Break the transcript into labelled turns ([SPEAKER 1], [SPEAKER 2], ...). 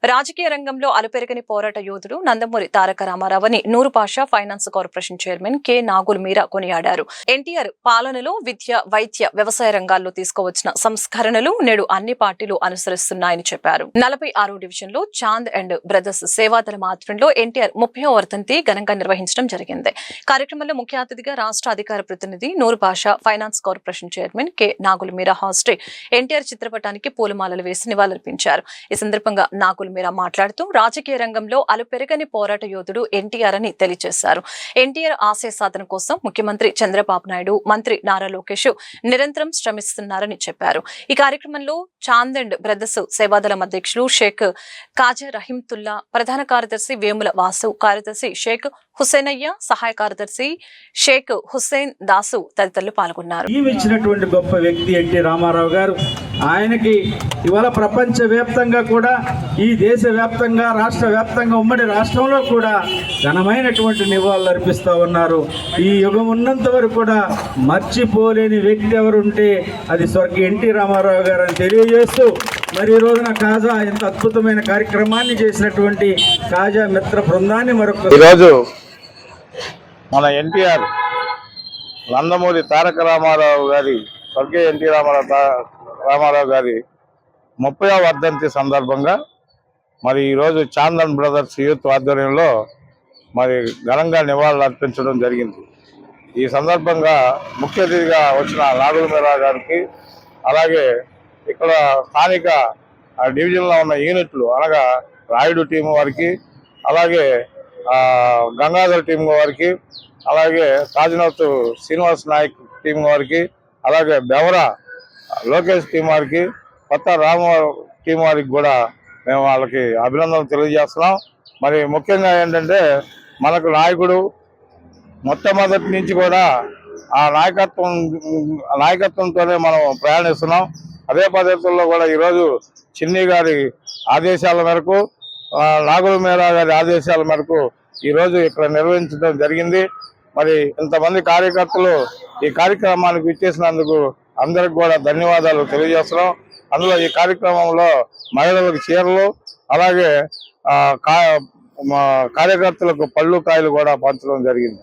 [SPEAKER 1] రాజకీయ రంగంలో అలుపెరగని పోరాట యోధుడు నందమూరి తారక రామారావుని Noorbasha finance corporation chairman K Nagul Meera కొనియాడారు. ఎన్టీఆర్ పాలనలో విద్య, వైద్య, వ్యవసాయ రంగాల్లో తీసుకువచ్చిన సంస్కరణలు నేడు అన్ని పార్టీలు అనుసరిస్తున్నాయని చెప్పారు. 46వ డివిజన్లో చాంద్ అండ్ బ్రదర్స్ సేవాదళ ఆధ్వర్యంలో ఎన్టీఆర్ 30వ వర్ధంతి ఘనంగా నిర్వహించడం జరిగింది. కార్యక్రమంలో ముఖ్య అతిథిగా రాష్ట్ర అధికార ప్రతినిధి Noorbasha finance corporation chairman K Nagul Meera హాస్టే ఎన్టీఆర్ చిత్రపటానికి పూలమాలలు వేసి నివాళులర్పించారు. ఈ సందర్భంగా నాగుల్ మీరా మాట్లాడుతూ రాజకీయ రంగంలో అలుపెరగని పోరాట యోధుడు ఎన్టీఆర్ అని తెలియజేశారు. ఎన్టీఆర్ ఆశయ సాధన కోసం ముఖ్యమంత్రి చంద్రబాబు నాయుడు, మంత్రి నారా లోకేష్ నిరంతరం శ్రమిస్తున్నారని చెప్పారు. ఈ కార్యక్రమంలో చాంద్ అండ్ బ్రదర్స్ సేవాదళం అధ్యక్షులు షేక్ కాజా రహీంతుల్లా, ప్రధాన కార్యదర్శి వేముల వాసు, కార్యదర్శి షేక్ హుసేనయ్య, సహాయ కార్యదర్శి షేక్ హుస్సేన్ దాసు తదితరులు పాల్గొన్నారు.
[SPEAKER 2] ఇచ్చినటువంటి గొప్ప వ్యక్తి ఎన్టీ రామారావు గారు. ఆయనకి ఇవాళ ప్రపంచ వ్యాప్తంగా కూడా, ఈ దేశ వ్యాప్తంగా, రాష్ట్ర వ్యాప్తంగా, ఉమ్మడి రాష్ట్రంలో కూడా ఘనమైనటువంటి నివాళులు అర్పిస్తూ ఉన్నారు. ఈ యుగం ఉన్నంత వరకు కూడా మర్చిపోలేని వ్యక్తి ఎవరుంటే అది స్వర్గీయ ఎన్టీ రామారావు గారు అని తెలియజేస్తూ, మరి ఈ రోజున కాజా ఇంత అద్భుతమైన కార్యక్రమాన్ని చేసినటువంటి కాజా మిత్ర బృందాన్ని
[SPEAKER 3] ఈరోజు మన ఎన్టీఆర్ నందమూరి తారక రామారావు గారి, స్వర్గీయ ఎన్టీ రామారావు గారి 30వ వర్ధంతి సందర్భంగా మరి ఈరోజు చాందన్ బ్రదర్స్ యూత్ ఆధ్వర్యంలో మరి ఘనంగా నివాళులు అర్పించడం జరిగింది. ఈ సందర్భంగా ముఖ్య అతిథిగా వచ్చిన నాగుల్ మీరా గారికి, అలాగే ఇక్కడ స్థానిక డివిజన్లో ఉన్న యూనిట్లు అనగా రాయుడు టీం వారికి, అలాగే గంగాధర్ టీం వారికి, అలాగే కాజినౌత్ శ్రీనివాస్ నాయక్ టీం వారికి, అలాగే బెవరా లోకేష్ టీం వారికి, కొత్త రామ టీం వారికి కూడా మేము వాళ్ళకి అభినందనలు తెలియజేస్తున్నాం. మరి ముఖ్యంగా ఏంటంటే మనకు నాయకుడు మొట్టమొదటి నుంచి కూడా ఆ నాయకత్వంతోనే మనం ప్రయాణిస్తున్నాం. అదే పద్ధతుల్లో కూడా ఈరోజు చిన్ని గారి ఆదేశాల మేరకు, నాగుల్ మీరా గారి ఆదేశాల మేరకు ఈరోజు ఇక్కడ నిర్వహించడం జరిగింది. మరి ఇంతమంది కార్యకర్తలు ఈ కార్యక్రమానికి ఇచ్చేసినందుకు అందరికి కూడా ధన్యవాదాలు తెలియజేస్తున్నాం. అందులో ఈ కార్యక్రమంలో మహిళలకు చీరలు, అలాగే కార్యకర్తలకు పళ్ళు, కాయలు కూడా పంచడం జరిగింది.